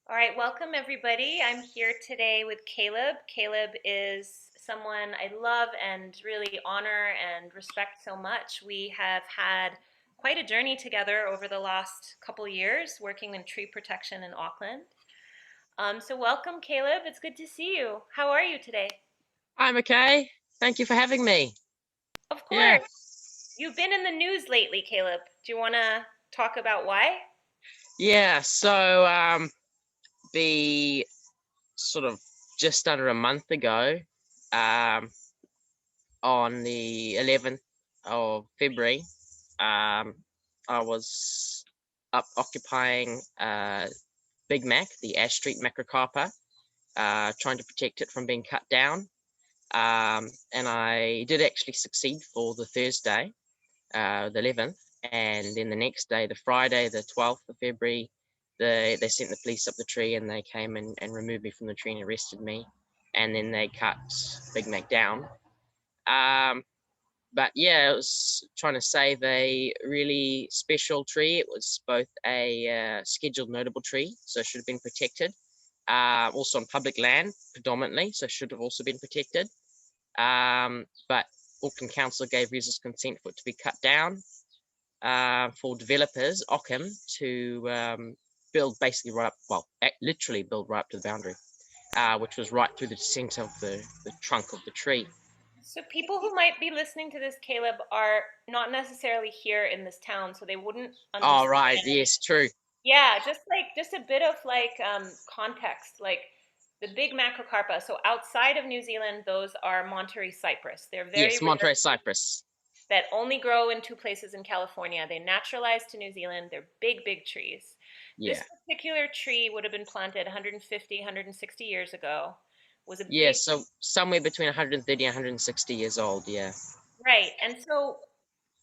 All right, welcome everybody. I'm here today with Caleb. Caleb is someone I love and really honor and respect so much. We have had quite a journey together over the last couple years working in tree protection in Auckland. So welcome, Caleb. It's good to see you. How are you today? I'm okay. Thank you for having me. Of Yeah. course. You've been in the news lately, Caleb. Do you want to talk about why? Yeah. So, the sort of just under a month ago, um, on the 11th of February, um, I was up occupying Big Mac, the Ash Street macrocarpa, trying to protect it from being cut down. And I did actually succeed for the Thursday, the 11th, and then the next day, the Friday, the 12th of February, they sent the police up the tree and they came and removed me from the tree and arrested me, and then they cut Big Mac down. Um, but yeah, it was trying to save a really special tree. It was both a scheduled notable tree, so it should have been protected. Also on public land predominantly, so it should have also been protected. But Auckland Council gave resource consent for it to be cut down, for developers, Ockham, to build basically right up, well, literally build right up to the boundary, which was right through the centre of the trunk of the tree. So people who might be listening to this, Caleb, are not necessarily here in this town, so they wouldn't Oh, right, understand. yes, true. Yeah, just a bit of context, like the big macrocarpa. So outside of New Zealand, those are Monterey cypress. They're very Yes, rare Monterey cypress. that only grow in two places in California. They naturalized to New Zealand. They're big, big trees. This Yeah, particular tree would have been planted 150, 160 years ago. Was a yeah. big, So somewhere between 130 and 160 years old. Yeah. right. And so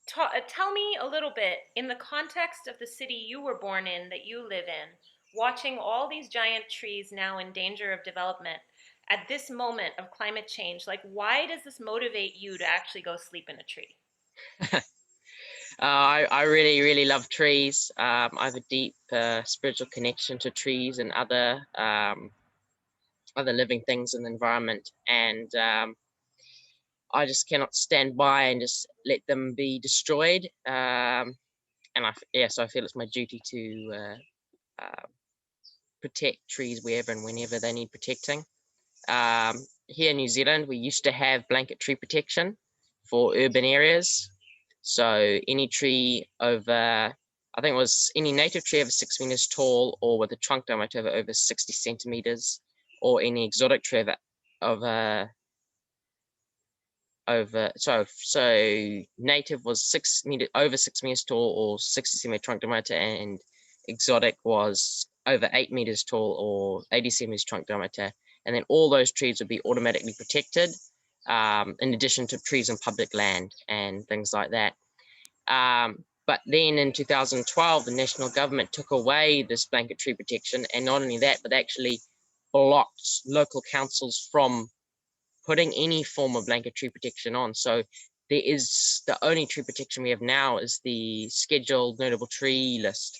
tell me a little bit in the context of the city you were born in, that you live in, watching all these giant trees now in danger of development at this moment of climate change. Like, why does this motivate you to actually go sleep in a tree? I really, really love trees. I have a deep spiritual connection to trees and other living things in the environment, and I just cannot stand by and just let them be destroyed. So I feel it's my duty to protect trees wherever and whenever they need protecting. Here in New Zealand, we used to have blanket tree protection for urban areas. So any tree over, I think it was any native tree over 6 meters tall, or with a trunk diameter over 60 centimeters, or any exotic tree so native was 6 meter over 6 meters tall or 60 centimeter trunk diameter, and exotic was over 8 meters tall or 80 centimeters trunk diameter, and then all those trees would be automatically protected, in addition to trees on public land and things like that. But then in 2012, the national government took away this blanket tree protection, and not only that, but they actually blocked local councils from putting any form of blanket tree protection on. So there is the only tree protection we have now is the scheduled notable tree list.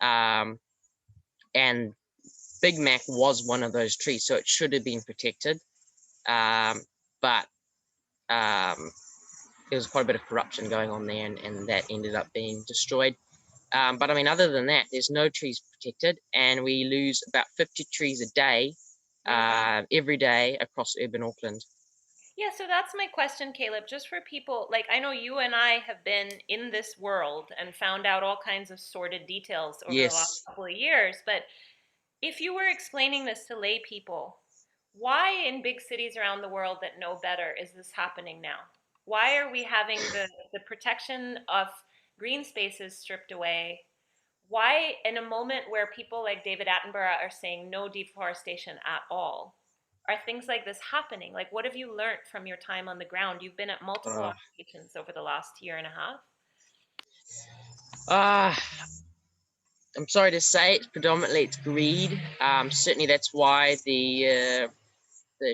Um, and Big Mac was one of those trees, so it should have been protected. But there was quite a bit of corruption going on there, and that ended up being destroyed. But I mean, other than that, there's no trees protected, and we lose about 50 trees a day, Oh, wow. every day across urban Auckland. Yeah, so that's my question, Caleb. Just for people, like I know you and I have been in this world and found out all kinds of sordid details over the last Yes. couple of years, but if you were explaining this to lay people, why in big cities around the world that know better is this happening now? Why are we having the protection of green spaces stripped away? Why, in a moment where people like David Attenborough are saying no deforestation at all, are things like this happening? Like, what have you learned from your time on the ground? You've been at multiple Uh, occupations over the last year and a half. uh, I'm sorry to say, it's greed. Certainly, that's why the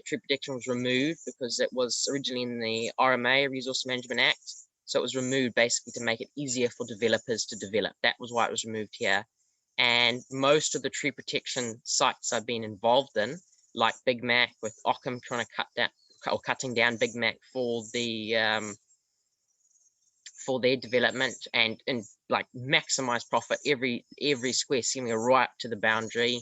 tree protection was removed, because it was originally in the RMA, Resource Management Act. So it was removed basically to make it easier for developers to develop. That was why it was removed here. And most of the tree protection sites I've been involved in, like Big Mac with Ockham trying to cutting down Big Mac for their development and like maximize profit every square centimeter right up to the boundary.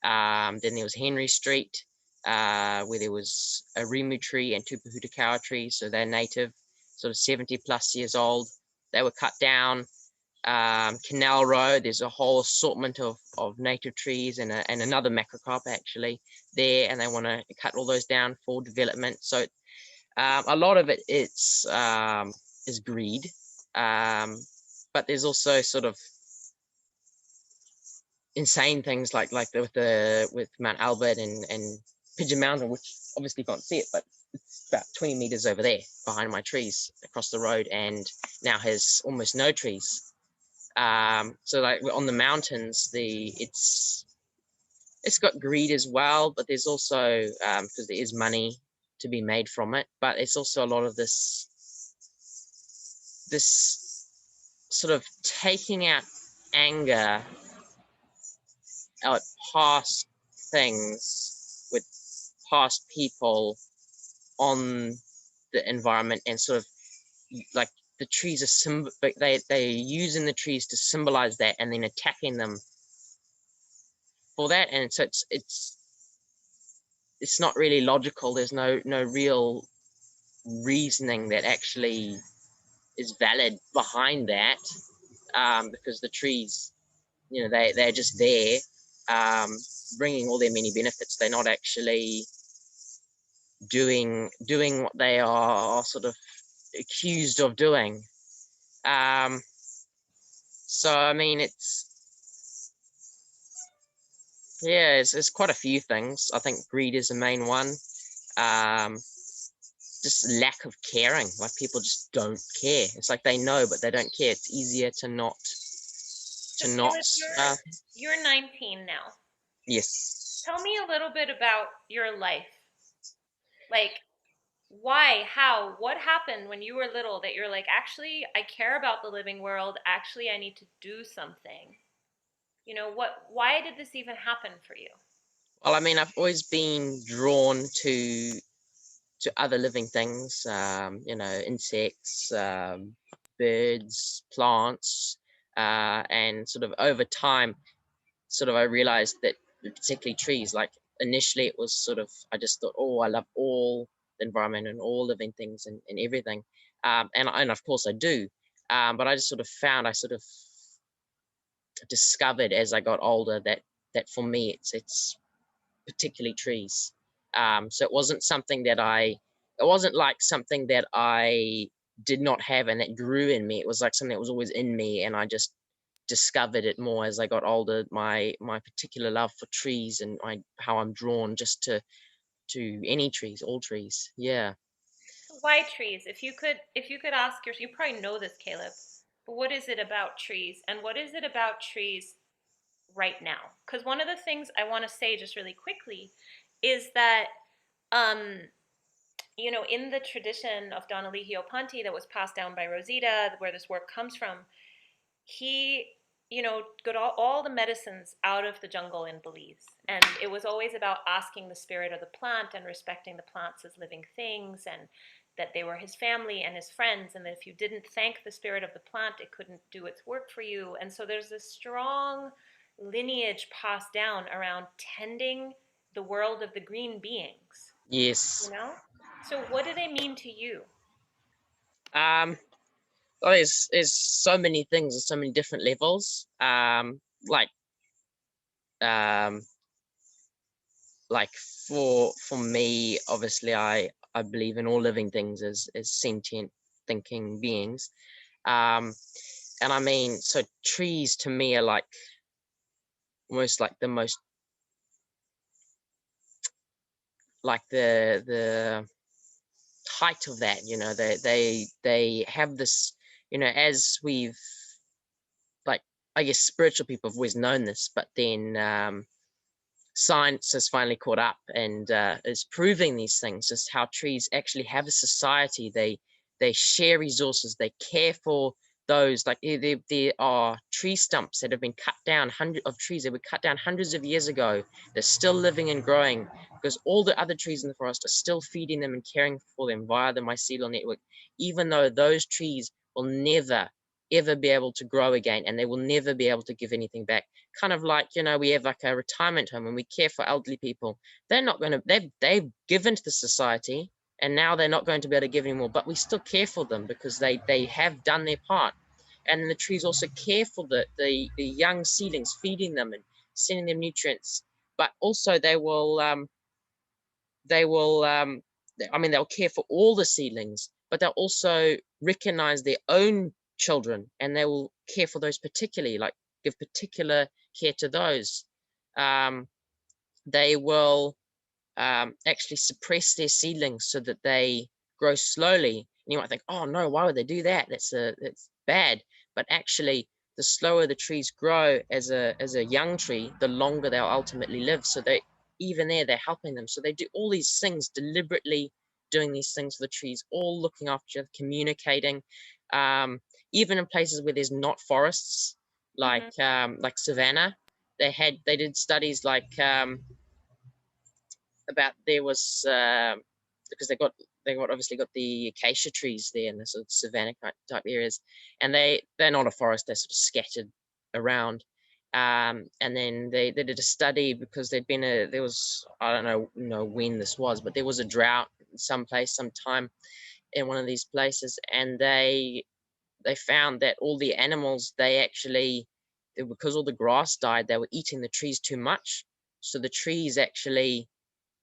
Then there was Henry Street, where there was a rimu tree and two pahutakawa trees, so they're native, sort of 70 plus years old. They were cut down. Canal Road, there's a whole assortment of native trees and another macrocarp actually there, and they want to cut all those down for development. So a lot of it is greed, but there's also sort of insane things like with Mount Albert and Pigeon Mountain, which obviously can't see it, but it's about 20 meters over there behind my trees across the road, and now has almost no trees. So like on the mountains, it's got greed as well, but there's also because there is money to be made from it, but it's also a lot of this sort of taking out anger at past things with past people on the environment, and sort of like the trees are they're using the trees to symbolize that, and then attacking them for that. And so it's not really logical. There's no real reasoning that actually is valid behind that, because the trees, they're just there, bringing all their many benefits. They're not actually doing what they are sort of accused of doing. So I mean, it's quite a few things. I think greed is the main one. Just lack of caring. Like, people just don't care. It's like they know, but they don't care. It's easier to not. So Caleb, you're 19 now. Yes. Tell me a little bit about your life. Like, why, how, what happened when you were little that you're like, actually, I care about the living world. Actually, I need to do something. Why did this even happen for you? Well, I mean, I've always been drawn to other living things, insects, birds, plants, and sort of over time, sort of I realized that particularly trees, like initially it was sort of, I just thought, oh, I love all the environment and all living things and everything. And of course I do. But I just sort of found, I sort of discovered as I got older that for me, it's particularly trees. So it wasn't like something that I did not have and that grew in me. It was like something that was always in me, and I just discovered it more as I got older. My particular love for trees, and how I'm drawn just to any trees, all trees. Yeah. Why trees? If you could ask yourself, you probably know this, Caleb, but what is it about trees? And what is it about trees right now? Because one of the things I want to say just really quickly is that, um, in the tradition of Donna Ponte that was passed down by Rosita, where this work comes from, he, got all the medicines out of the jungle in Belize. And it was always about asking the spirit of the plant and respecting the plants as living things, and that they were his family and his friends, and that if you didn't thank the spirit of the plant, it couldn't do its work for you. And so there's this strong lineage passed down around tending the world of the green beings, you Yes. know? So what do they mean to you? Um. Oh, there's so many things, there's so many different levels. Like um like for me, obviously, I believe in all living things as sentient thinking beings. um and I mean, so trees to me are like almost like the most, like the height of that. They have this, as we've, like, I guess spiritual people have always known this, but then science has finally caught up and is proving these things, just how trees actually have a society. They share resources, they care for those, like there are tree stumps that have been cut down, hundreds of trees that were cut down hundreds of years ago. They're still living and growing because all the other trees in the forest are still feeding them and caring for them via the mycelial network, even though those trees will never ever be able to grow again, and they will never be able to give anything back. Kind of like, we have like a retirement home and we care for elderly people. They're not going to, they've given to the society, and now they're not going to be able to give anymore, but we still care for them because they have done their part. And the trees also care for the young seedlings, feeding them and sending them nutrients. But also they will they'll care for all the seedlings, but they'll also recognize their own children, and they will care for those particularly, like give particular care to those. They will actually suppress their seedlings so that they grow slowly. And you might think, oh no, why would they do that? That's bad. But actually, the slower the trees grow as a young tree, the longer they'll ultimately live. So they, even there, they're helping them. So they do all these things deliberately, doing these things for the trees, all looking after each other, communicating. Um, Even in places where there's not forests, Hmm. like savannah, they did studies like about there was because they got obviously got the acacia trees there in the sort of savanna type areas, and they're not a forest, they're sort of scattered around. And then they did a study because there was, I don't know when this was, but there was a drought someplace sometime in one of these places, and they found that all the animals, because all the grass died, they were eating the trees too much. So the trees actually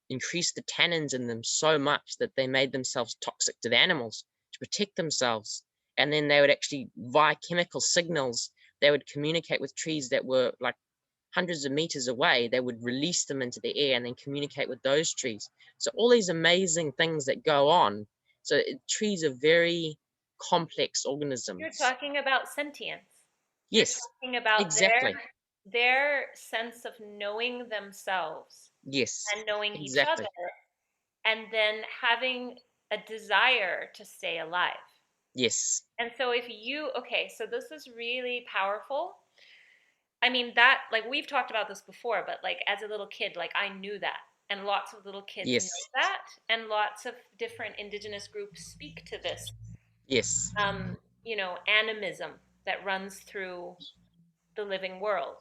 increased the tannins in them so much that they made themselves toxic to the animals to protect themselves. And then they would actually, via chemical signals, they would communicate with trees that were like hundreds of meters away. They would release them into the air and then communicate with those trees. So all these amazing things that go on. So trees are very complex You're organisms. talking about sentience. You're Yes, talking about exactly. their sense of knowing themselves Yes, and knowing each other, exactly. and then having a desire to stay alive. Yes, And so if you, okay, so this is really powerful. I mean, that, like, we've talked about this before, but like as a little kid, like I knew that. And lots of little kids know yes, that. And lots of different indigenous groups speak to this, yes, animism that runs through the living world.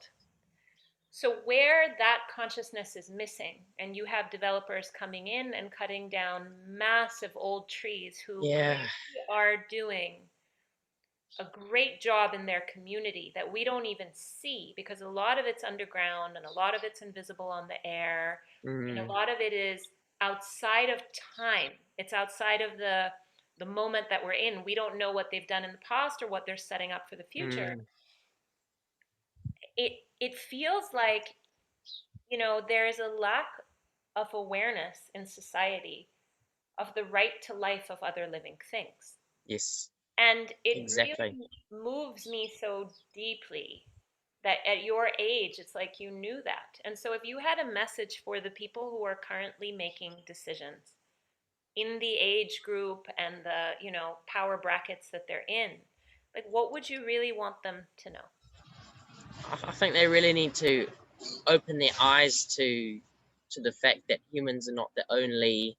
So where that consciousness is missing, and you have developers coming in and cutting down massive old trees who yeah. clearly are doing a great job in their community that we don't even see, because a lot of it's underground and a lot of it's invisible on the air, and a Mm, lot of it is outside of time. It's outside of the moment that we're in. We don't know what they've done in the past or what they're setting up for the future. mm, It feels like, there is a lack of awareness in society of the right to life of other living things. yes, And it exactly. really moves me so deeply that at your age, it's like you knew that. And so, if you had a message for the people who are currently making decisions in the age group and the, power brackets that they're in, like, what would you really want them to know? I think they really need to open their eyes to the fact that humans are not the only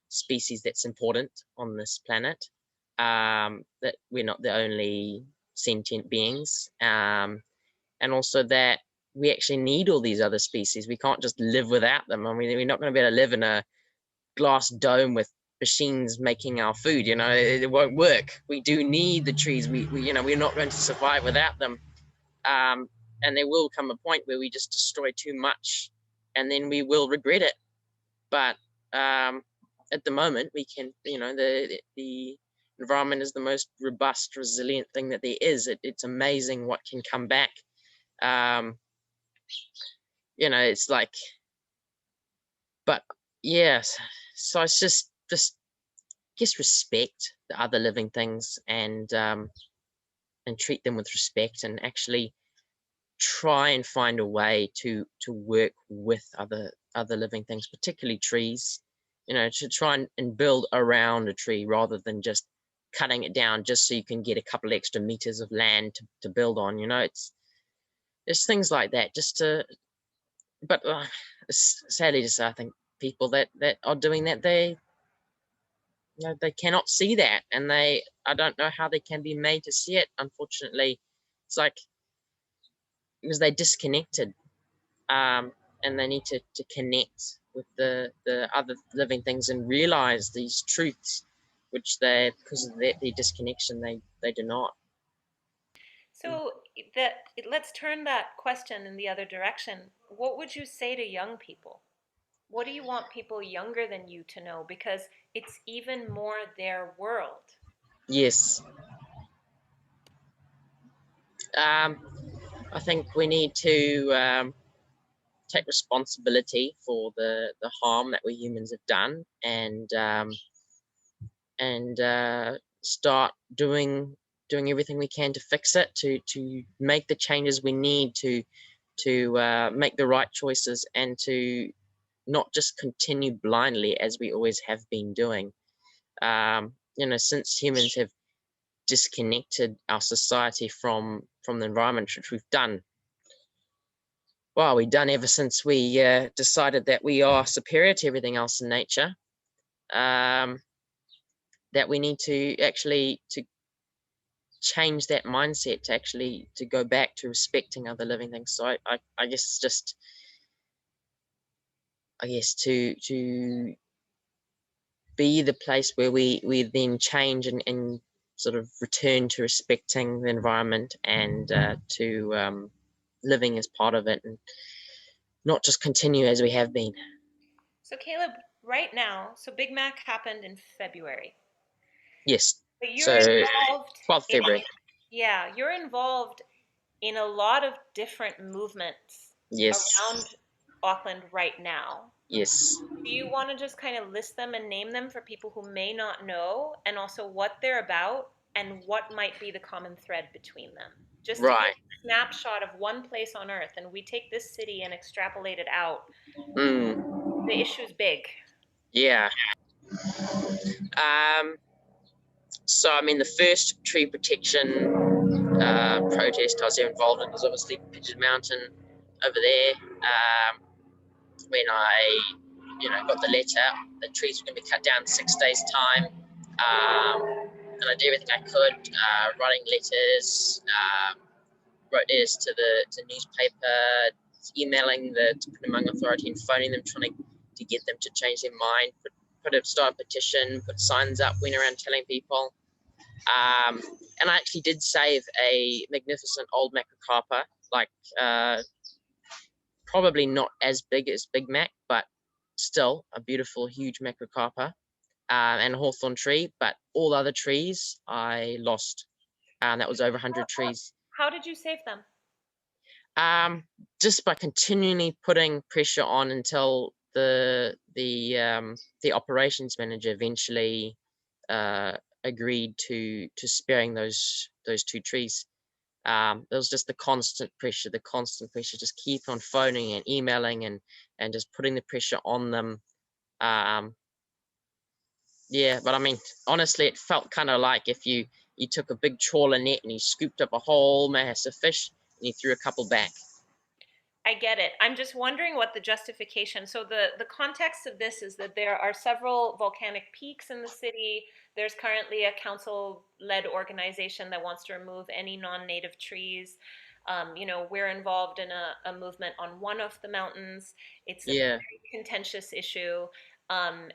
species that's important on this planet. That we're not the only sentient beings, and also that we actually need all these other species. We can't just live without them. I mean, we're not going to be able to live in a glass dome with machines making our food. It won't work. We do need the trees. We're not going to survive without them. um, and there will come a point where we just destroy too much, and then we will regret it. But at the moment, we can, the environment is the most robust, resilient thing that there is. It's amazing what can come back. Um, it's like, but yes, so it's just guess respect the other living things, and treat them with respect, and actually try and find a way to work with other living things, particularly trees. To try and build around a tree rather than just cutting it down just so you can get a couple extra meters of land to build on. It's things like that, but sadly to say, I think people that are doing that, they cannot see that, and I don't know how they can be made to see it. Unfortunately, it's like, because they disconnected, and they need to connect with the other living things and realize these truths, which because of their disconnection, they do not. So let's turn that question in the other direction. What would you say to young people? What do you want people younger than you to know? Because it's even more their world. Yes. um, I think we need to take responsibility for the harm that we humans have done, and start doing everything we can to fix it, to make the changes we need to make the right choices, and to not just continue blindly as we always have been doing. Since humans have disconnected our society from the environment, which we've done ever since we decided that we are superior to everything else in nature. um, that we need to actually to change that mindset, to go back to respecting other living things. So I guess it's just, to be the place where we then change, and sort of return to respecting the environment, and to living as part of it, and not just continue as we have been. So, Caleb, right now, so Big Mac happened in February, Yes. but you're So involved 12th in, February. yeah, you're involved in a lot of different movements Yes. around Auckland right now. Yes. Do you want to just kind of list them and name them for people who may not know, and also what they're about and what might be the common thread between them? Just to give Right. a snapshot of one place on Earth, and we take this city and extrapolate it out, Mm, the issue's big. yeah. Um, so, I mean, the first tree protection protest I was involved in was obviously Pigeon Mountain over there. When I, got the letter, the trees were going to be cut down in 6 days' time. And I did everything I could, writing letters, wrote letters to newspaper, emailing the Tapundamanga Authority and phoning them, trying to get them to change their mind, start a petition, put signs up, went around telling people. Um, and I actually did save a magnificent old macrocarpa, like probably not as big as Big Mac, but still a beautiful, huge macrocarpa, and a hawthorn tree. But all other trees I lost. That was over 100 trees. How did you save them? Um, just by continually putting pressure on, until the operations manager eventually agreed to sparing those two trees. It was just the constant pressure, just keep on phoning and emailing, and just putting the pressure on them. Um, yeah, but I mean, honestly, it felt kind of like if you took a big trawler net and you scooped up a whole mass of fish and you threw a couple back. I get it. I'm just wondering what the justification. So the context of this is that there are several volcanic peaks in the city. There's currently a council-led organization that wants to remove any non-native trees. We're involved in a movement on one of the mountains. It's a Yeah. very contentious issue, and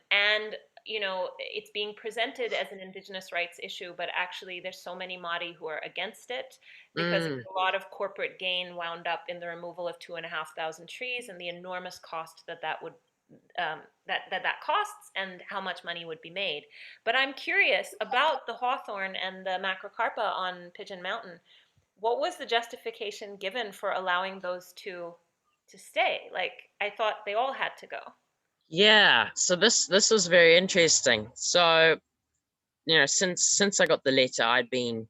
it's being presented as an Indigenous rights issue, but actually there's so many Māori who are against it because Mm, a lot of corporate gain wound up in the removal of 2,500 trees and the enormous cost that would that costs and how much money would be made. But I'm curious about the hawthorn and the macrocarpa on Pigeon Mountain. What was the justification given for allowing those two to stay? Like, I thought they all had to go. yeah. So this was very interesting. So, since I got the letter, I'd been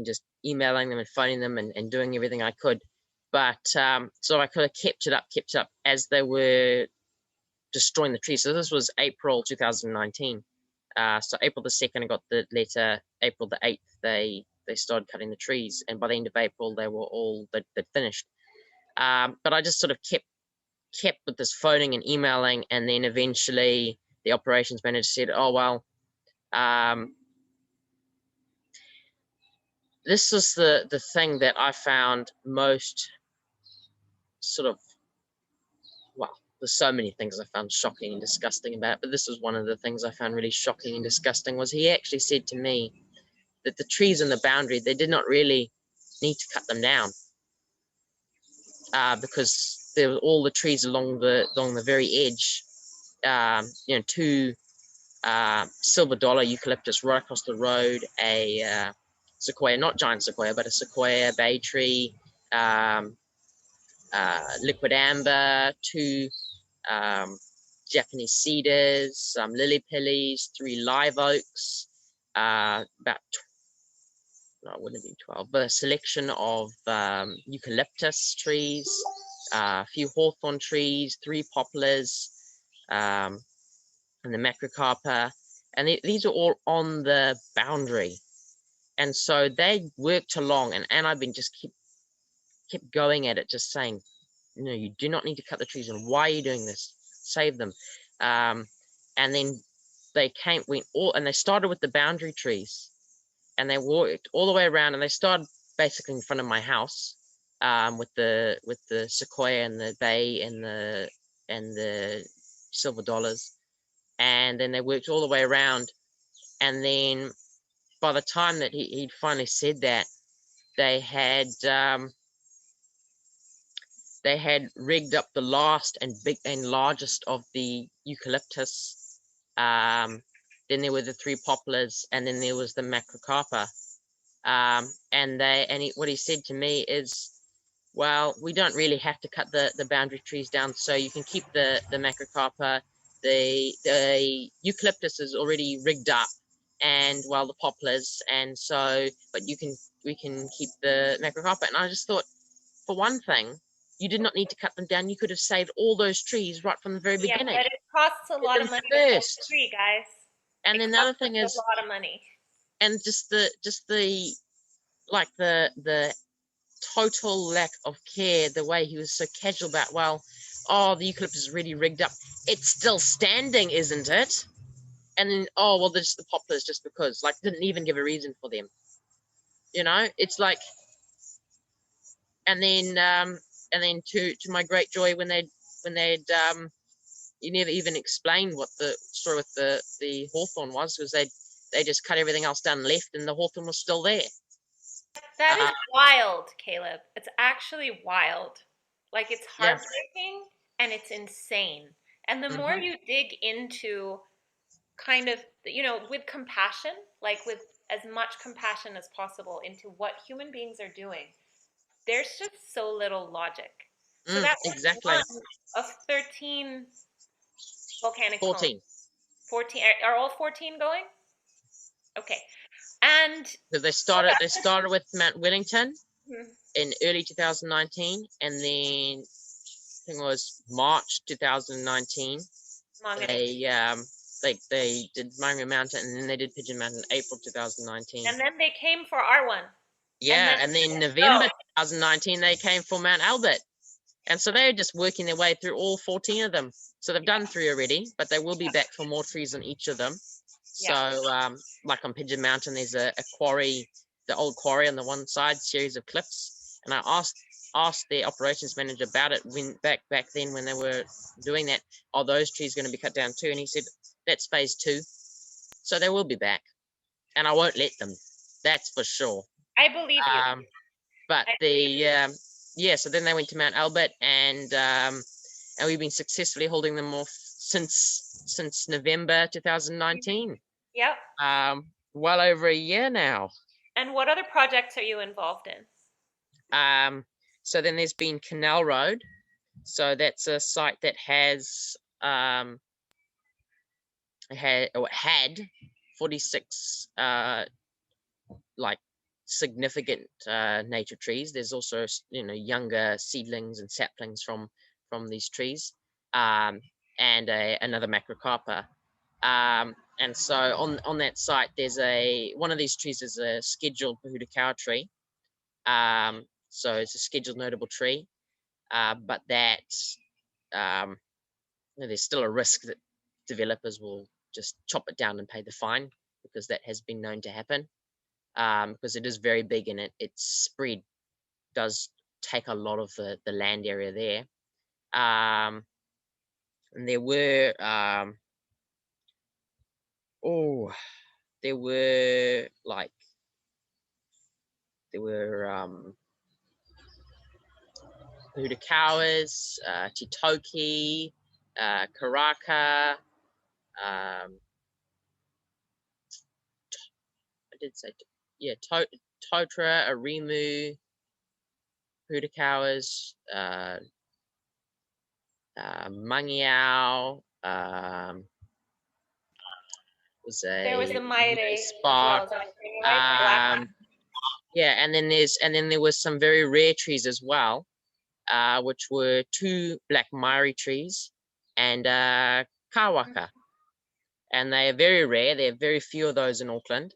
just emailing them and phoning them, and doing everything I could. But so I could have kept it up as they were destroying the trees. So this was April 2019. So April the 2nd, I got the letter. April the 8th, they started cutting the trees, and by the end of April, they were all they'd finished. But I just sort of kept with this phoning and emailing, and then eventually the operations manager said, "Oh well, this is the thing that I found most sort of, well, there's so many things I found shocking and disgusting about it, but this was one of the things I found really shocking and disgusting. Was he actually said to me that the trees in the boundary, they did not really need to cut them down, because there were all the trees along the very edge, two silver dollar eucalyptus right across the road, a sequoia, not giant sequoia, but a sequoia bay tree, liquid amber, two Japanese cedars, some lily pillies, 3 live oaks, about no, it wouldn't be 12, but a selection of eucalyptus trees, a few hawthorn trees, 3 poplars, and the macrocarpa, and these are all on the boundary. And so they worked along, and I've been just kept going at it, just saying, you do not need to cut the trees, and why are you doing this? Save them. And then they they started with the boundary trees, and they walked all the way around, and they started basically in front of my house, with the sequoia and the bay and the silver dollars, and then they worked all the way around, and then by the time that he'd finally said that, they had rigged up the last and largest of the eucalyptus. Then there were the 3 poplars, and then there was the macrocarpa. What he said to me is, well, we don't really have to cut the boundary trees down, so you can keep the macrocarpa. The eucalyptus is already rigged up, and the poplars, and so, but we can keep the macrocarpa. And I just thought, for one thing, you did not need to cut them down. You could have saved all those trees right from the very Yeah, beginning. but it costs a Get lot them of money to plant a first. tree, guys. And It then the other costs us thing a is, lot of money. and just the like the total lack of care, the way he was so casual about, the eucalyptus is really rigged up. It's still standing, isn't it? And then, there's the poplars just because, didn't even give a reason for them. It's like, and then to my great joy, when they'd you never even explained what the story with the hawthorn was, because they just cut everything else down and left, and the hawthorn was still there. That is Uh, wild, Caleb. It's actually wild. Like, it's yeah. heartbreaking and it's insane. And the more Mm-hmm. you dig into kind of, with compassion, like with as much compassion as possible into what human beings are doing, there's just so little logic. So that was Exactly. 1 of 13 volcanic cones. 14. 14, are all 14 going? Okay. And So they so started with Mount Wellington hmm, in early 2019, and then I think it was March 2019. Mongering. They did Mangere Mountain, and then they did Pigeon Mountain in April 2019. And then they came for our one. And Yeah, then and then go. November 2019 they came for Mount Albert, and so they're just working their way through all 14 of them. So they've done 3 already, but they will be back for more trees on each of them. So, Yeah. like on Pigeon Mountain, there's a quarry, the old quarry on the one side, series of cliffs, and I asked the operations manager about it back then when they were doing that. Are those trees going to be cut down too? And he said that's phase 2, so they will be back, and I won't let them. That's for sure. I believe you. But I believe you. so then they went to Mount Albert, and we've been successfully holding them off since November 2019. Yep. Well over a year now. And what other projects are you involved in? So then there's been Canal Road. So that's a site that had 46 significant nature trees. There's also younger seedlings and saplings from these trees, and another macrocarpa. And so on that site, there's one of these trees is a scheduled Pahudakau tree. So it's a scheduled notable tree, but that there's still a risk that developers will just chop it down and pay the fine, because that has been known to happen. Because it is very big, and its spread does take a lot of the land area there. And there were there were Pudakawas, Titoki, Karaka. I did say, yeah, Totra, Arimu, Pudakawas, Mangiao, was There was a the Maire as spark. well. Is that right? Black. Yeah, and then there was some very rare trees as well, which were 2 black Mairi trees and Kawaka. And they are very rare. There are very few of those in Auckland.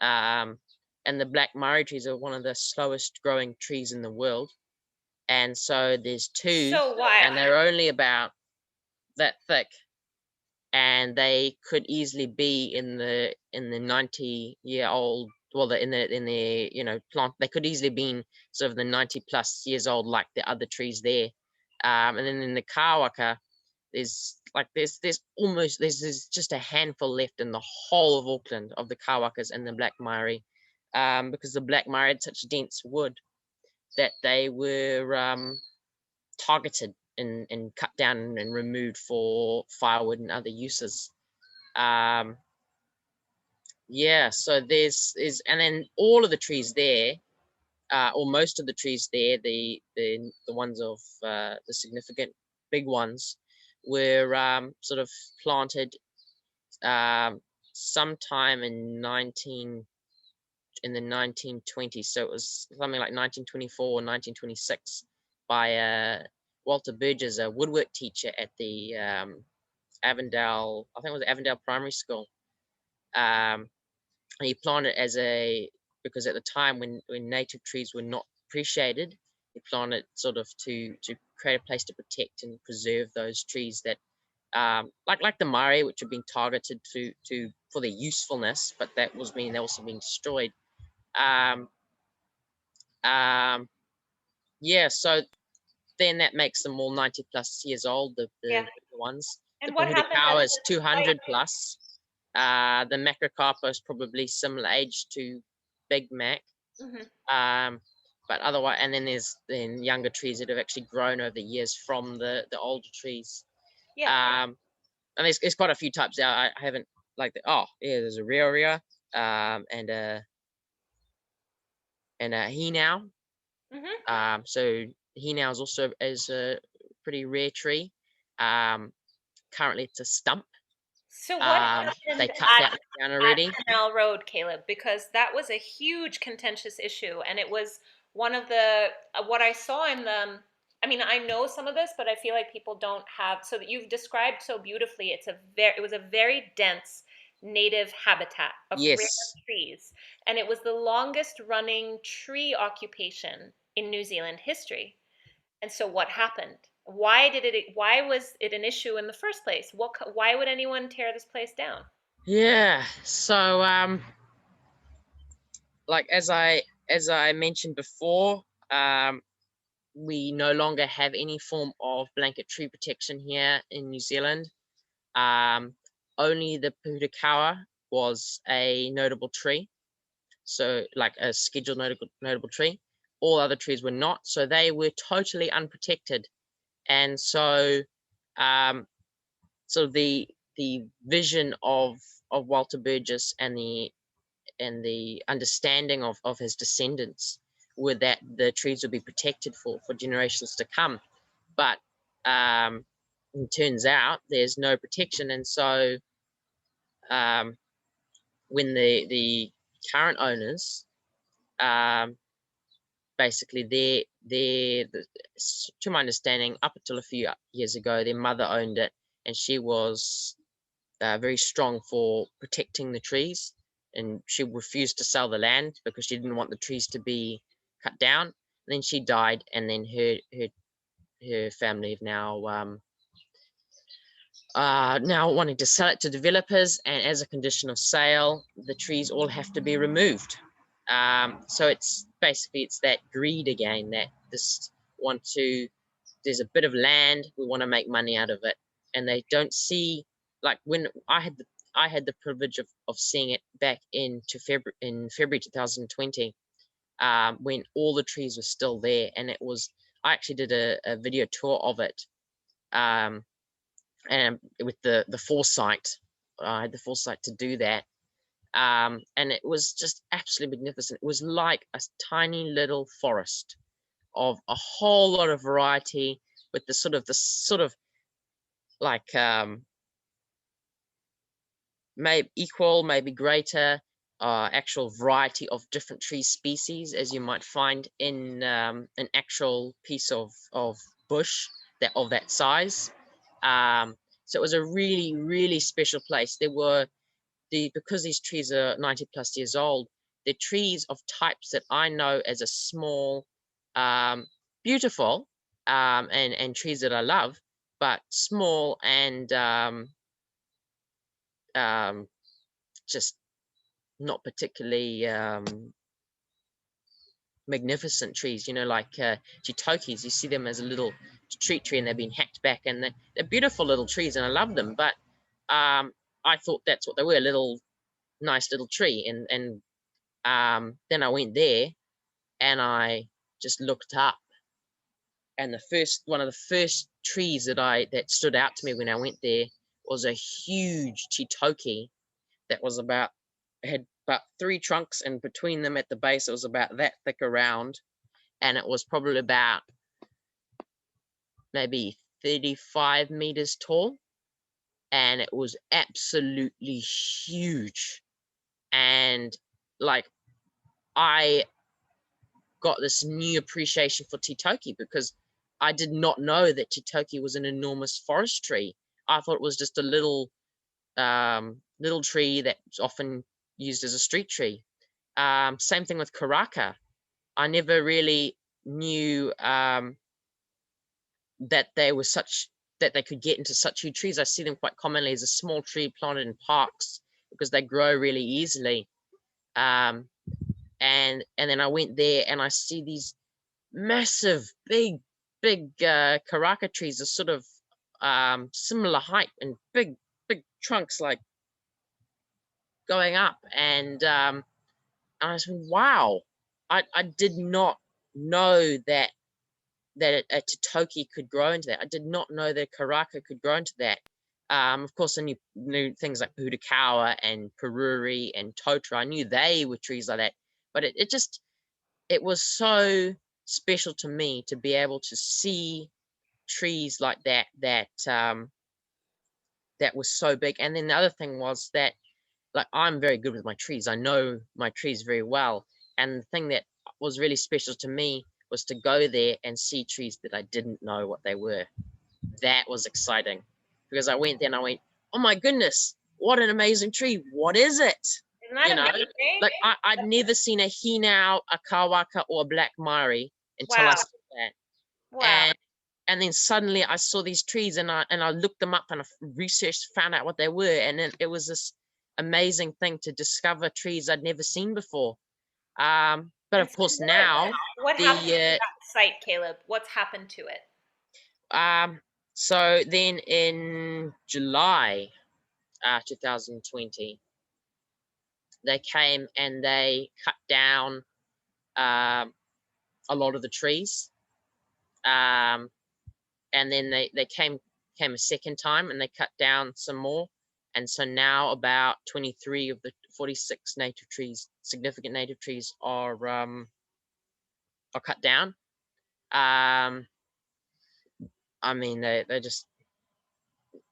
And the black Mairi trees are one of the slowest growing trees in the world. And so there's 2, So why? and they're only about that thick, and they could easily be in the 90-year-old, well, in the plant, they could easily be sort of the 90 plus years old, like the other trees there. And then in the Kawaka, there's just a handful left in the whole of Auckland of the Kawakas and the black Mairi, because the black Mairi had such dense wood that they were targeted and cut down and removed for firewood and other uses. Yeah, so and then all of the trees there, or most of the trees there, the ones of the significant big ones, were sort of planted sometime in the 1920s. So it was something like 1924 or 1926 by Walter Burgess, a woodwork teacher at the Avondale, I think it was Avondale Primary School. And he planted because at the time when native trees were not appreciated, he planted sort of to create a place to protect and preserve those trees that, like the Maori, which are being targeted for their usefulness, but that was being also being destroyed. Um, yeah, so then that makes them all 90 plus years old, the Yeah. ones. The And what happened Pahudakawa at is 200 plus. The Macrocarpa is probably similar age to Big Mac. Mhm. But otherwise, and then there's younger trees that have actually grown over the years from the older trees. Yeah. And there's quite a few types out. I haven't there's a Rioria, and a Hinau. Mhm. So Hinau is also a pretty rare tree. Currently it's a stump. So what They happened cut that down already. at Canal Road, Caleb? Because that was a huge contentious issue, and it was one of the what I saw in the. I mean, I know some of this, but I feel like people don't have. So that you've described so beautifully, it was a very dense native habitat of rare Yes. trees, and it was the longest running tree occupation in New Zealand history. And so what happened? Why was it an issue in the first place? Why would anyone tear this place down? Yeah. So like as I mentioned before, we no longer have any form of blanket tree protection here in New Zealand. Only the Putakawa was a notable tree, so like a scheduled notable tree. All other trees were not, so they were totally unprotected. And so, so the vision of Walter Burgess and the understanding of his descendants were that the trees would be protected for generations to come. But it turns out there's no protection, and so when the current owners, basically to my understanding, up until a few years ago, their mother owned it, and she was very strong for protecting the trees, and she refused to sell the land because she didn't want the trees to be cut down. And then she died, and then her family have now wanting to sell it to developers, and as a condition of sale, the trees all have to be removed. So it's basically that greed again, that this want to. There's a bit of land, we want to make money out of it, and they don't see, like when I had the privilege of seeing it back in February 2020, when all the trees were still there, and I actually did a video tour of it, and with the foresight, I had the foresight to do that, and it was just absolutely magnificent. It was like a tiny little forest of a whole lot of variety, with the sort of like maybe equal, maybe greater actual variety of different tree species as you might find in an actual piece of bush of that size. So it was a really, really special place. Because these trees are 90 plus years old, they're trees of types that I know as a small, beautiful, and trees that I love, but small and just not particularly magnificent trees, like chitokis. You see them as a little street tree, and they've been hacked back, and they're beautiful little trees, and I love them. But I thought that's what they were, a nice little tree. And then I went there, and I just looked up, and one of the first trees that stood out to me when I went there was a huge chitoki that had about 3 trunks, and between them at the base it was about that thick around, and it was probably about maybe 35 meters tall, and it was absolutely huge. And like, I got this new appreciation for chitoki, because I did not know that chitoki was an enormous forest tree. I thought it was just a little tree that's often used as a street tree. Same thing with karaka. I never really knew that they could get into such huge trees. I see them quite commonly as a small tree planted in parks because they grow really easily. And then I went there, and I see these massive, big karaka trees are sort of similar height, and big trunks, like going up. And I was like, wow, I did not know that a chitoki could grow into that. I did not know that karaka could grow into that. Of course, I knew things like Purakawa and Peruri and Totra. I knew they were trees like that, but it was so special to me to be able to see trees like that was so big. And then the other thing was that, like, I'm very good with my trees. I know my trees very well. And the thing that was really special to me was to go there and see trees that I didn't know what they were. That was exciting, because I went there and I went, oh my goodness, what an amazing tree. What is it? Isn't that amazing? Like, I'd never seen a hinau, a kawaka, or a black mari until I Wow. saw that. Wow. And then suddenly I saw these trees, and I looked them up, and I researched, found out what they were, and then it was this amazing thing to discover trees I'd never seen before. But And of so course now what happened to the that site, Caleb? What's happened to it? so then in July 2020, they came and they cut down a lot of the trees, and then they came a second time, and they cut down some more. And so now about 23 of the 46 significant native trees are cut down. I mean, they just,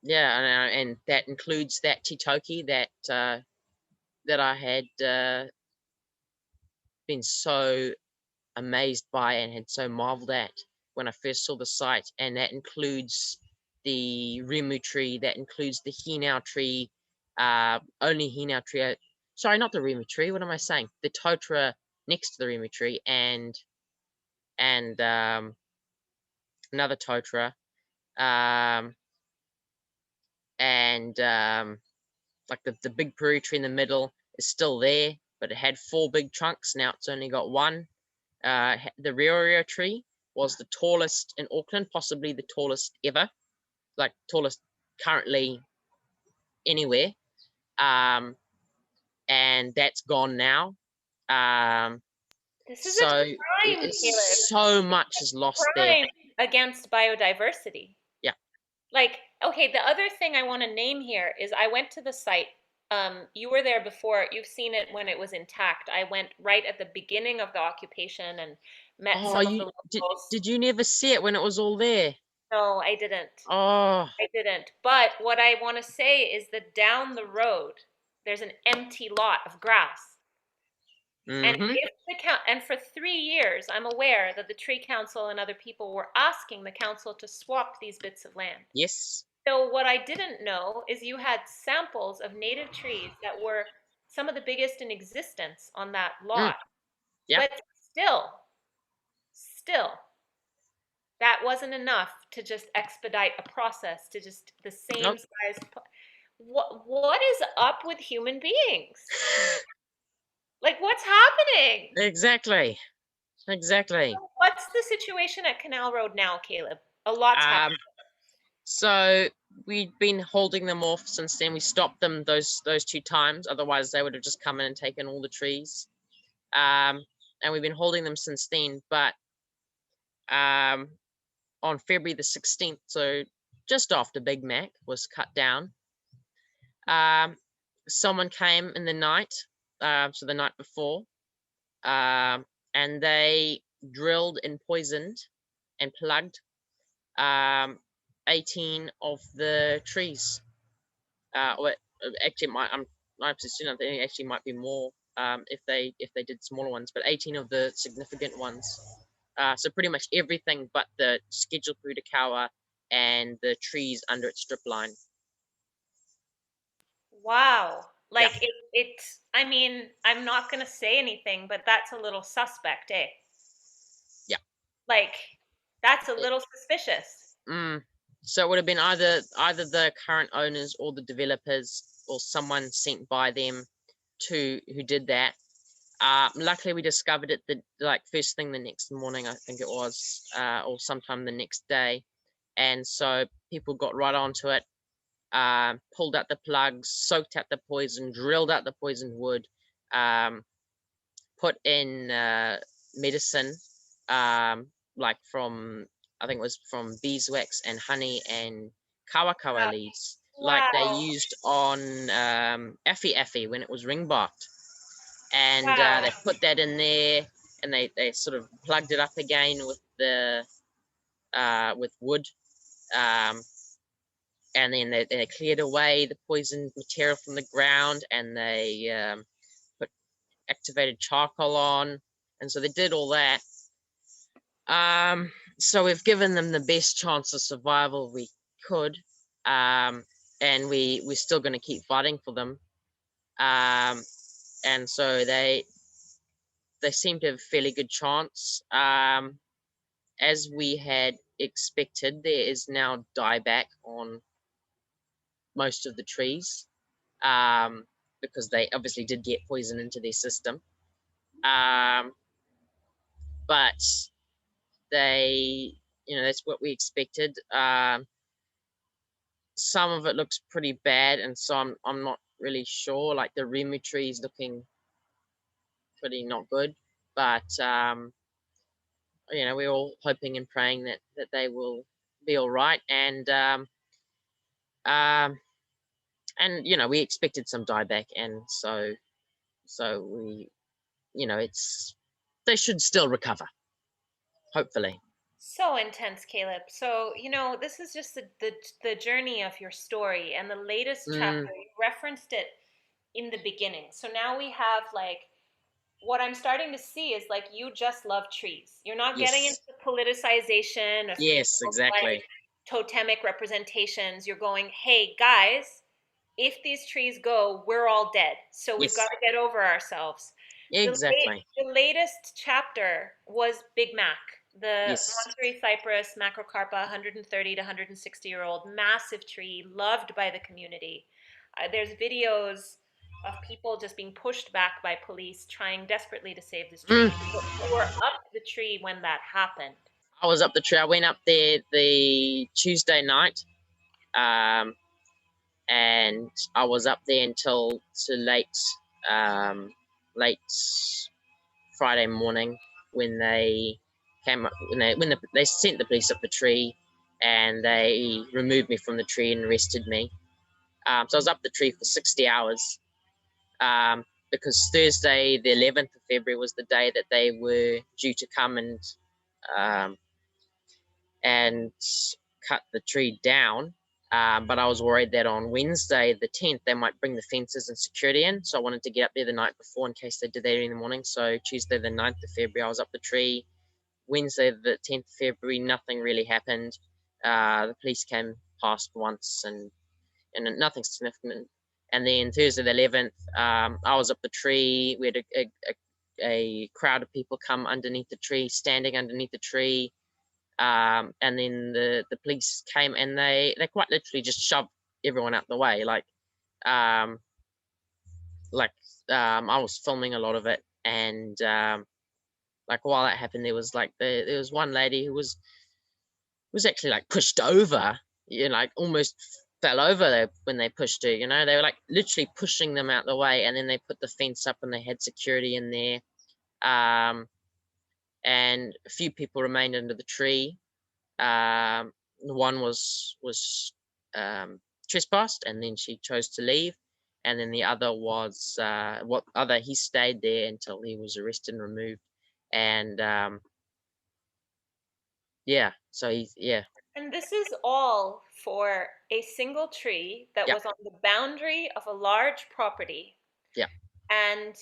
yeah, and that includes that chitoki that I had been so amazed by and had so marveled at when I first saw the site. And that includes the rimu tree, that includes the hinau tree, only Hina tree. Sorry, not the Remu tree. What am I saying? The Totra next to the Remu tree, and another Totra, um, and like the big Puri tree in the middle is still there, but it had 4 big trunks. Now it's only got 1. The Rioria tree was the tallest in Auckland, possibly the tallest ever, like tallest currently anywhere. And that's gone now. Um, This is a so crime, Caleb. so much is lost there. Crime against biodiversity. Yeah. Like, okay, the other thing I want to name here is I went to the site. You were there before. You've seen it when it was intact. I went right at the beginning of the occupation and met Oh, some of you the locals. did you never see it when it was all there? No, I didn't. Oh, I didn't. But what I want to say is that down the road, there's an empty lot of grass. And mm-hmm. if and for 3 years, I'm aware that the tree council and other people were asking the council to swap these bits of land. Yes. So what I didn't know is you had samples of native trees that were some of the biggest in existence on that Mm, lot. yeah. But still, that wasn't enough to just expedite a process to just the same Nope. size. What is up with human beings? Like, what's happening? Exactly. Exactly. What's the situation at Canal Road now, Caleb? A lot's happened. So we'd been holding them off since then. We stopped them those 2 times. Otherwise, they would have just come in and taken all the trees. And we've been holding them since then. But on February the 16th, so just after Big Mac was cut down, someone came in the night, so the night before, and they drilled and poisoned and plugged 18 of the trees. Or actually, I'm 90% I think it actually might be more if they did smaller ones, but 18 of the significant ones. So pretty much everything but the scheduled Purakawa and the trees under its strip line. Wow. Yeah, Like I mean, I'm not gonna say anything, but that's a little suspect, eh? yeah. Like, that's a little suspicious. Mm. So it would have been either the current owners or the developers or someone sent by them to who did that. Luckily, we discovered it the like first thing the next morning, I think it was, or sometime the next day, and so people got right onto it, pulled out the plugs, soaked out the poison, drilled out the poisoned wood, put in medicine, like from I think it was from beeswax and honey and kawakawa Wow. leaves, like they Wow. used on afi when it was ring barked, and Wow. they put that in there, and they sort of plugged it up again with the with wood, um, and then they cleared away the poisoned material from the ground, and they put activated charcoal on, and so they did all that. So we've given them the best chance of survival we could, and we're still going to keep fighting for them. And so they seem to have a fairly good chance. As we had expected, there is now dieback on most of the trees, because they obviously did get poison into their system. But they, that's what we expected. Some of it looks pretty bad, and so I'm not really sure. Like the Remu tree is looking pretty not good, but we're all hoping and praying that they will be all right, um, we expected some dieback, and so we, it's they should still recover, hopefully. So intense, Caleb. So, this is just the journey of your story and the latest chapter. Mm, You referenced it in the beginning. So now we have like what I'm starting to see is like you just love trees. You're not getting into yes, the politicization of yes, people's like exactly. totemic representations. You're going, hey guys, if these trees go, we're all dead. So we've got Yes, to get over ourselves. exactly. The latest chapter was Big Mac, the Yes. Monterey Cypress macrocarpa, 130 to 160-year-old, massive tree, loved by the community. There's videos of people just being pushed back by police trying desperately to save this tree. Mm. You were up the tree when that happened. I was up the tree. I went up there the Tuesday night, um, and I was up there until to um, late Friday morning when they came up they sent the police up the tree, and they removed me from the tree and arrested me. So I was up the tree for 60 hours, because Thursday, the 11th of February, was the day that they were due to come um, and cut the tree down. But I was worried that on Wednesday, the 10th, they might bring the fences and security in. So I wanted to get up there the night before in case they did that in the morning. So Tuesday, the 9th of February, I was up the tree. Wednesday, the 10th of February, nothing really happened. The police came past once, and nothing significant. And then Thursday, the 11th, I was up the tree. We had a crowd of people come underneath the tree, standing underneath the tree. And then the police came, and they quite literally just shoved everyone out the way. Um, I was filming a lot of it, and while that happened, there was one lady who was actually like pushed over, almost fell over there when they pushed her. They were like literally pushing them out the way, and then they put the fence up, and they had security in there. And a few people remained under the tree. One was trespassed, and then she chose to leave, and then the other was he stayed there until he was arrested and removed, and yeah. And this is all for a single tree that Yeah, was on the boundary of a large property, yeah, and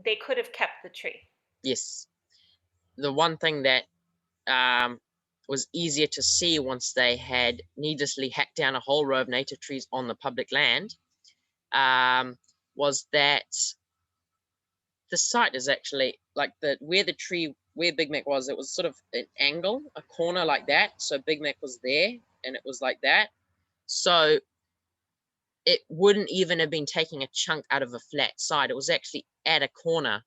they could have kept the tree. yes. The one thing that um, was easier to see once they had needlessly hacked down a whole row of native trees on the public land, was that the site is actually like where Big Mac was. It was sort of an angle, a corner like that. So Big Mac was there, and it was like that. So it wouldn't even have been taking a chunk out of a flat side. It was actually at a corner,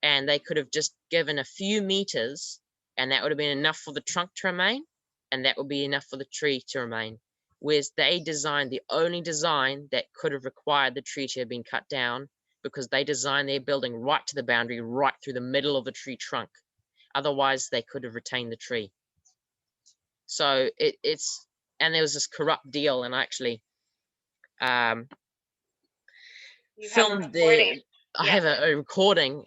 and they could have just given a few meters, and that would have been enough for the trunk to remain, and that would be enough for the tree to remain. Whereas they designed the only design that could have required the tree to have been cut down, because they designed their building right to the boundary, right through the middle of the tree trunk. Otherwise, they could have retained the tree. So and there was this corrupt deal, and I actually You have a filmed recording. I Yeah. have a recording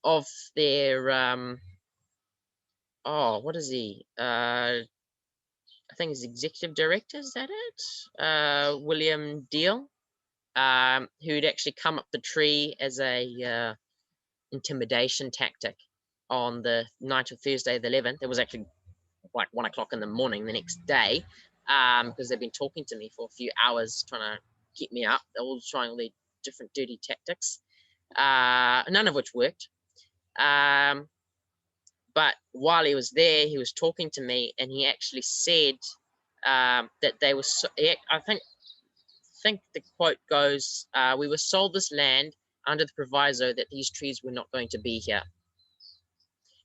of their what is he? I think he's executive director. Is that it? William Deal, who'd actually come up the tree as a intimidation tactic on the night of Thursday the 11th. It was actually like 1 o'clock in the morning the next day, because they've been talking to me for a few hours trying to keep me up. They're all trying all their different dirty tactics, none of which worked. But while he was there, he was talking to me, and he actually said that they were. I think the quote goes, "We were sold this land under the proviso that these trees were not going to be here."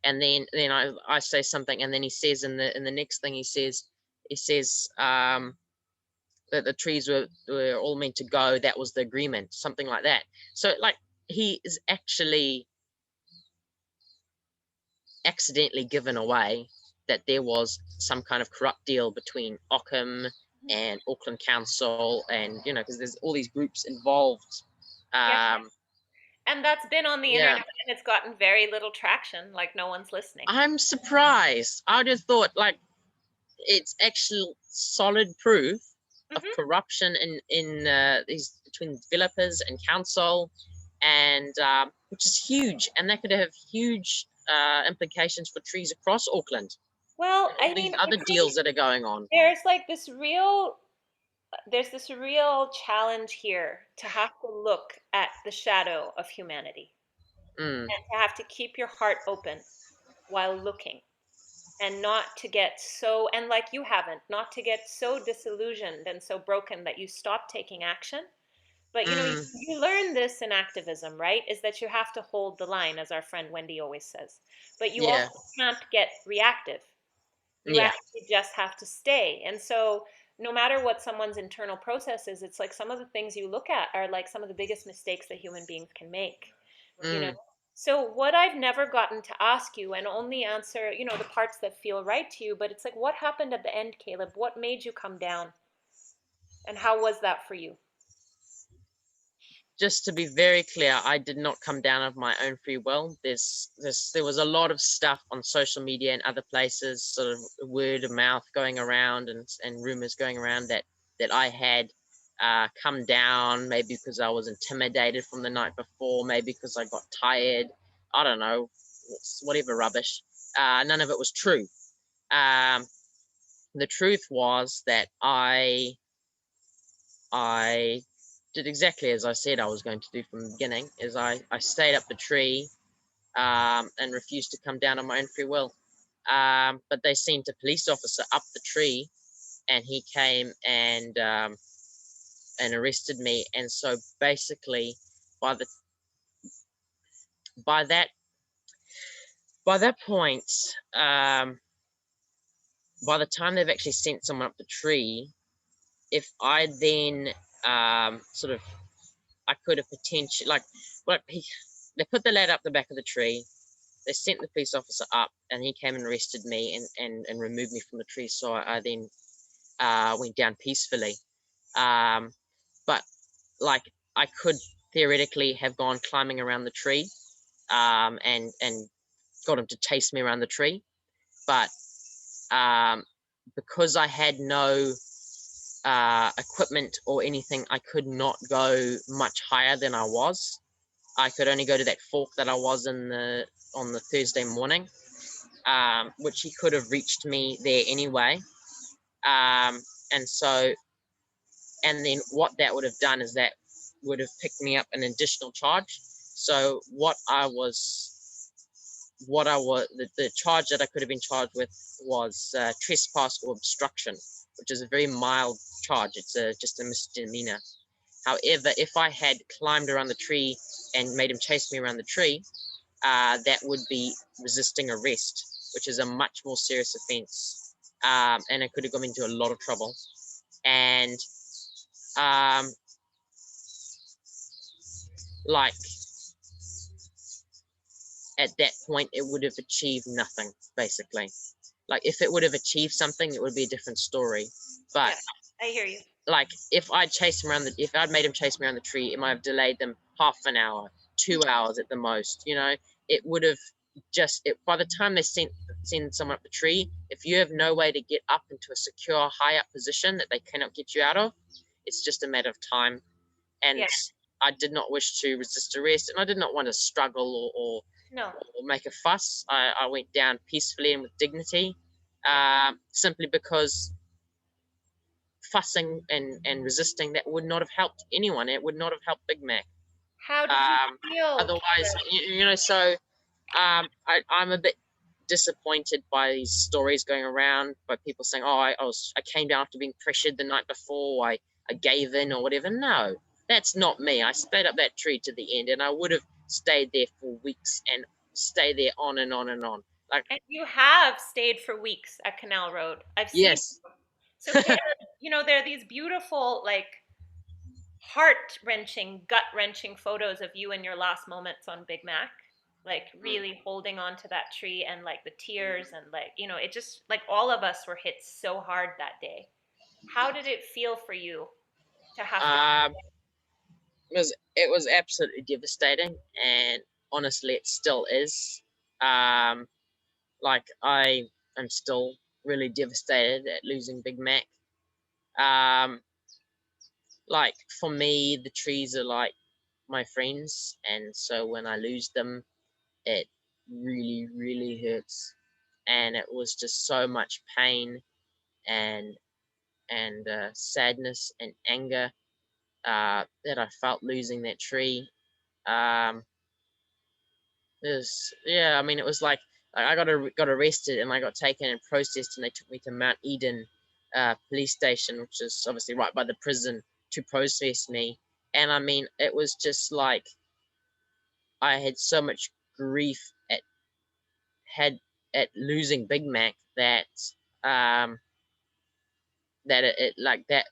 And then I say something, and then he says in the next thing he says that the trees were all meant to go. That was the agreement, something like that. So he is actually accidentally given away that there was some kind of corrupt deal between Ockham and Auckland Council, and because there's all these groups involved. Yeah. Um, And that's been on the yeah, internet, and it's gotten very little traction, like no one's listening. I'm surprised. I just thought it's actual solid proof of Hmm. corruption in these between developers and council, and which is huge, and that could have huge implications for trees across Auckland Well, and I all these mean, other deals that are going on. there's like this real there's this real challenge here to have to look at the shadow of humanity Mm, and to have to keep your heart open while looking, and not to get so, and like you haven't, not to get so disillusioned and so broken that you stop taking action. But mm, you learn this in activism, right? Is that you have to hold the line, as our friend Wendy always says. But you yeah, also can't get reactive. You yeah. actually just have to stay. And so, no matter what someone's internal process is, it's like some of the things you look at are like some of the biggest mistakes that human beings can make, you know? Mm. So, what I've never gotten to ask you, and only answer, the parts that feel right to you, but it's like, what happened at the end, Caleb? What made you come down? And how was that for you? Just to be very clear, I did not come down of my own free will. There was a lot of stuff on social media and other places, sort of word of mouth going around, and rumors going around that I had come down, maybe because I was intimidated from the night before, maybe because I got tired. I don't know, whatever rubbish. None of it was true. Um, the truth was that I did exactly as I said I was going to do from the beginning. Is I stayed up the tree, and refused to come down on my own free will. But they sent a police officer up the tree, and he came and arrested me. And so basically, by the by that by that point, by the time they've actually sent someone up the tree, if I then sort of I could have potentially they put the lad up the back of the tree. They sent the police officer up, and he came and arrested me and removed me from the tree. So I then went down peacefully. Um, but like I could theoretically have gone climbing around the tree, and got him to chase me around the tree. But um, because I had no equipment or anything, I could not go much higher than I was. I could only go to that fork that I was on the Thursday morning, which he could have reached me there anyway. And so, and then what that would have done is that would have picked me up an additional charge. So the charge that I could have been charged with was trespass or obstruction, which is a very mild charge. It's just a misdemeanor. However, if I had climbed around the tree and made him chase me around the tree, that would be resisting arrest, which is a much more serious offence, and it could have got me into a lot of trouble. And um, like at that point, it would have achieved nothing, basically. Like if it would have achieved something, it would be a different story. But Yeah, I hear you. like if I'd made him chase me around the tree, it might have delayed them half an hour, 2 hours at the most. It would have by the time they send someone up the tree, if you have no way to get up into a secure high up position that they cannot get you out of, it's just a matter of time. And Yeah. I did not wish to resist arrest, and I did not want to struggle No. or make a fuss. I went down peacefully and with dignity, Yeah. simply because fussing and resisting, that would not have helped anyone. It would not have helped Big Mac. How did you Um, feel, Otherwise, Caleb? so I'm a bit disappointed by these stories going around by people saying, "Oh, I came down after being pressured the night before. I gave in or whatever." No, that's not me. I stayed up that tree to the end, and I would have stayed there for weeks and stay there on and on and on. Like, And you have stayed for weeks at Canal Road. I've seen. yes, So, Caleb, there are these beautiful, like, heart wrenching, gut wrenching photos of you in your last moments on Big Mac, like really holding on to that tree, and like the tears, and like, it just like all of us were hit so hard that day. How did it feel for you to have to? um, it was absolutely devastating, and honestly, it still is. Um, like I am still really devastated at losing Big Mac. Um, like for me, the trees are like my friends, and so when I lose them, it really, really hurts, and it was just so much pain and and sadness and anger that I felt losing that tree. Um, yeah, I mean, it was like I got arrested and I got taken and processed, and they took me to Mount Eden police station, which is obviously right by the prison, to process me. And I mean, it was just like I had so much grief had at losing Big Mac that um, that it like that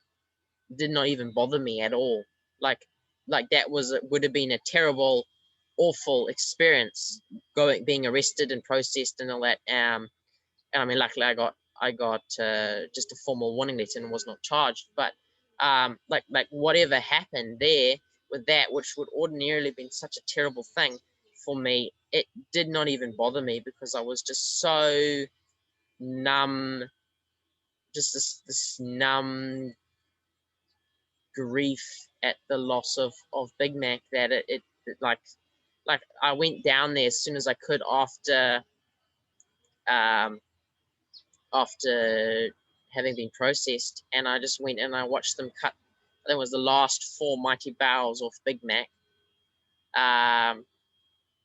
did not even bother me at all. Like that would have been a terrible, awful experience being arrested and processed and all that. And I mean, luckily I got just a formal warning letter and was not charged. But like whatever happened there with that, which would ordinarily been such a terrible thing for me, it did not even bother me because I was just so numb, just this numb grief at the loss of Big Mac that it like I went down there as soon as I could um, after having been processed, and I just went and I watched them cut. I think it was the last four mighty bowels off Big Mac, um,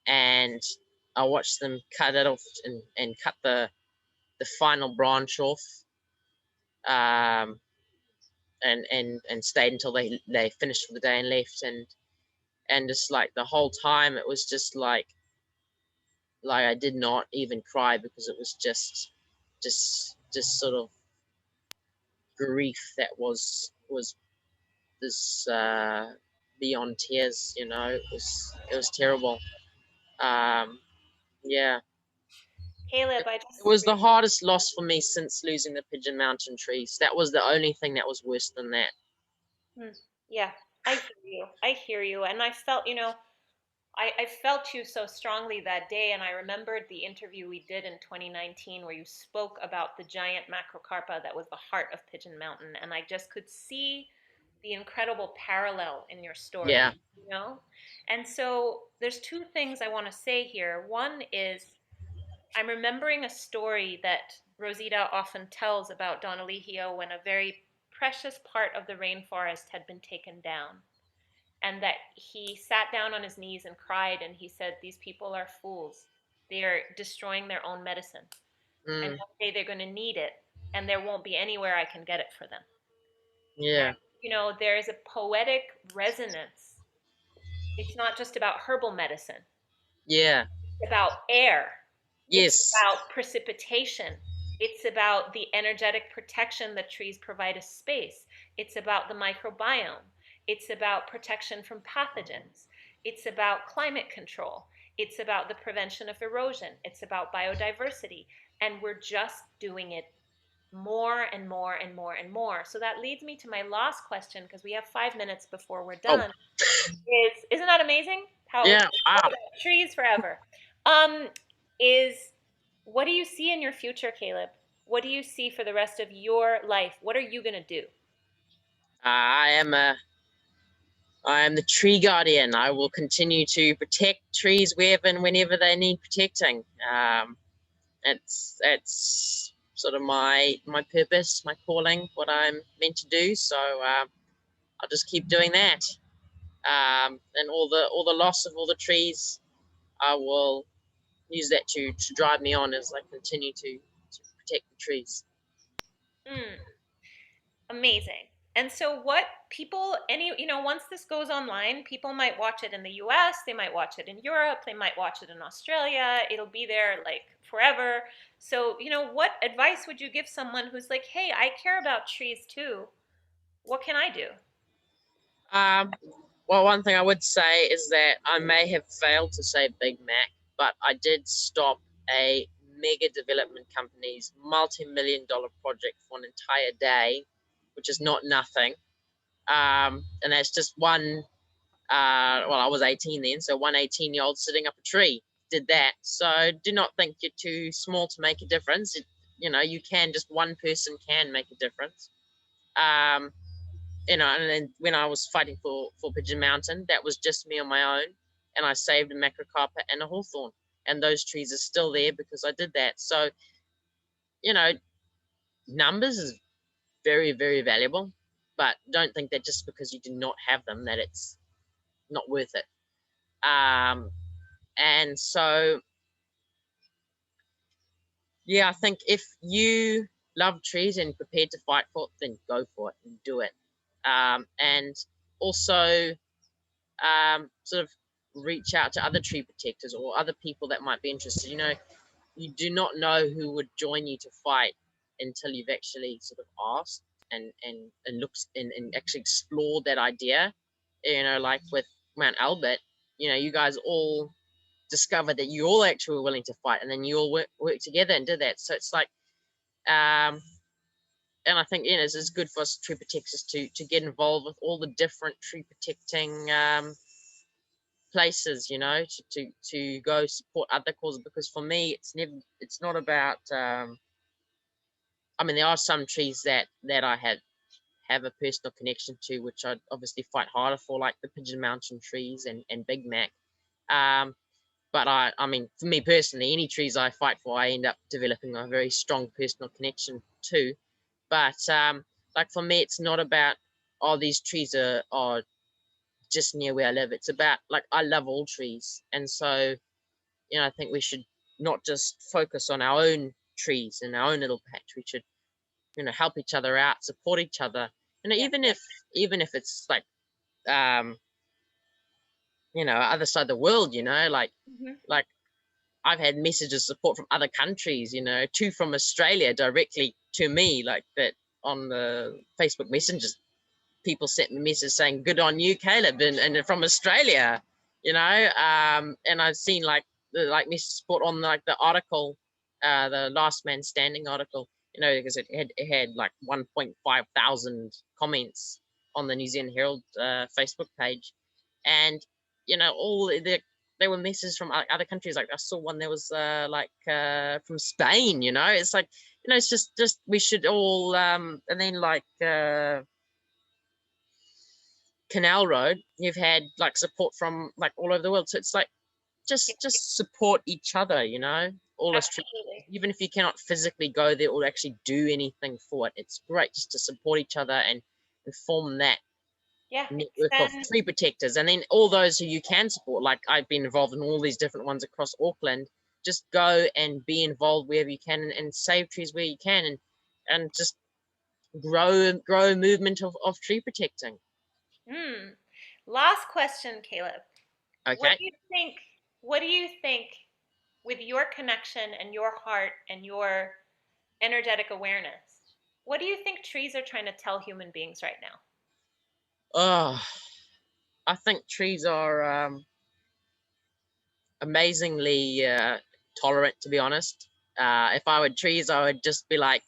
and I watched them cut it off and cut the final branch off, um, and stayed until they finished for the day and left, and just like the whole time it was just like I did not even cry because it was just sort of grief that was this beyond tears. It was terrible. Um, yeah, Caleb, it, I it just was the hardest loss for me since losing the Pigeon Mountain trees. That was the only thing that was worse than that. Hmm. Yeah, I hear you. I hear you. And I felt, I felt you so strongly that day. And I remembered the interview we did in 2019 where you spoke about the giant macrocarpa that was the heart of Pigeon Mountain. And I just could see the incredible parallel in your story, Yeah. you know? And so there's two things I want to say here. One is I'm remembering a story that Rosita often tells about Don Eligio when a very precious part of the rainforest had been taken down, and that he sat down on his knees and cried, and he said, "These people are fools. They are destroying their own medicine, and Mm, one day they're going to need it, and there won't be anywhere I can get it for them." And, yeah. there is a poetic resonance. It's not just about herbal medicine, Yeah. it's about air. It's Yes. about precipitation. It's about the energetic protection that trees provide a space. It's about the microbiome. It's about protection from pathogens. It's about climate control. It's about the prevention of erosion. It's about biodiversity. And we're just doing it more and more and more and more. So that leads me to my last question, because we have 5 minutes before we're Oh. done. Isn't that amazing? How Yeah. Wow. trees forever. Um, is what do you see in your future, Caleb? What do you see for the rest of your life? What are you gonna do? I am the tree guardian. I will continue to protect trees wherever and whenever they need protecting. That's sort of my purpose, my calling, what I'm meant to do. So I'll just keep doing that. And all the loss of all the trees, I will use that to drive me on as I continue to protect the trees. Mm, amazing. And so, what people, once this goes online, people might watch it in the US, they might watch it in Europe, they might watch it in Australia. It'll be there like forever. So, what advice would you give someone who's like, hey, I care about trees too? What can I do? Um, well, one thing I would say is that I may have failed to save Big Mac, but I did stop a mega development company's multi-million-dollar project for an entire day, which is not nothing. And that's just one. Well, I was 18 then, so one 18-year-old sitting up a tree did that. So do not think you're too small to make a difference. You can, just one person can make a difference. Um, and then when I was fighting for Pigeon Mountain, that was just me on my own, and I saved a macrocarpa and a hawthorn, and those trees are still there because I did that. So you know, numbers is very, very valuable, but don't think that just because you do not have them that it's not worth it. And so, yeah, I think if you love trees and prepared to fight for it, then go for it and do it. And also, sort of reach out to other tree protectors or other people that might be interested. You do not know who would join you to fight until you've actually sort of asked and looked and actually explored that idea. Like with Mount Albert, you guys all discovered that you all actually were willing to fight, and then you all work together and did that. So it's like, and I think it's good for us tree protectors to get involved with all the different tree protecting places, to go support other causes. Because for me, it's not about. I mean, there are some trees that I have a personal connection to, which I'd obviously fight harder for, like the Pigeon Mountain trees and Big Mac. But I mean, for me personally, any trees I fight for, I end up developing a very strong personal connection to. But like for me, it's not about, oh, these trees are just near where I live. It's about, like, I love all trees, and so I think we should not just focus on our own trees in our own little patch. We should help each other out, support each other. Yeah. Even if it's like other side of the world. Hmm. Like I've had messages of support from other countries. Two from Australia directly to me, like that on the Facebook messengers. People sent me messages saying, "Good on you, Caleb," and from Australia. And I've seen like message support on like the article, the Last Man Standing article. Because it had like 1.5 thousand comments on the New Zealand Herald Facebook page, and all there were messages from other countries. Like I saw one that was from Spain. It's like it's just we should all and then like. Canal Road, you've had like support from like all over the world. So it's like Yeah, just support each other, all us trees. absolutely. Even if you cannot physically go there or actually do anything for it, it's great just to support each other and form that Yeah, network of extend. tree protectors. And then all those who you can support, like I've been involved in all these different ones across Auckland, just go and be involved wherever you can and save trees where you can and just grow a movement of tree protecting. Hmm. Last question, Caleb. What Okay. do you think? What do you think, with your connection and your heart and your energetic awareness, what do you think trees are trying to tell human beings right now? Oh, I think trees are amazingly tolerant, to be honest. If I were trees, I would just be like,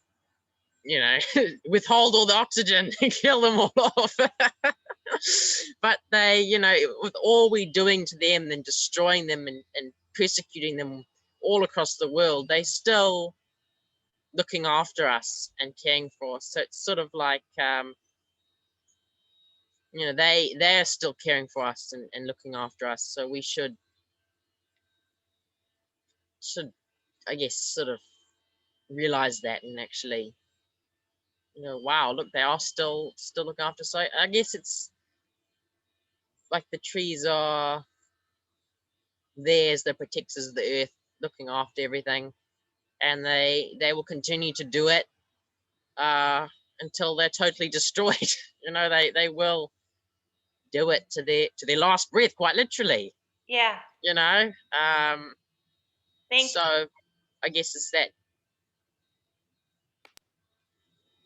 withhold all the oxygen and kill them all off. But they, with all we're doing to them and destroying them and persecuting them all across the world, they still looking after us and caring for us. So it's sort of like, they're still caring for us and looking after us. So we should I guess sort of realize that and actually wow, look, they are still looking after. So I guess it's like the trees are there as the protectors of the earth, looking after everything, and they will continue to do it until they're totally destroyed. They will do it to their last breath, quite literally. Yeah, you know um thank so you. I guess it's that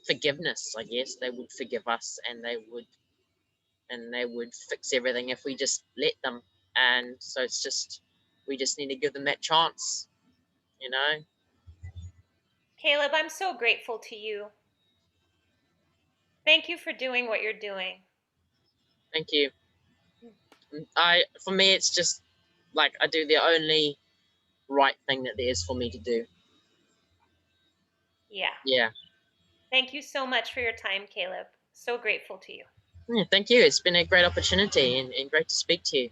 forgiveness. I guess they would forgive us, and they would fix everything if we just let them. And so it's just we just need to give them that chance, you know. Caleb, I'm so grateful to you. Thank you for doing what you're doing. Thank you. For me, it's just like I do the only right thing that there is for me to do. Yeah. Yeah. Thank you so much for your time, Caleb. So grateful to you. Yeah, thank you. It's been a great opportunity and great to speak to you.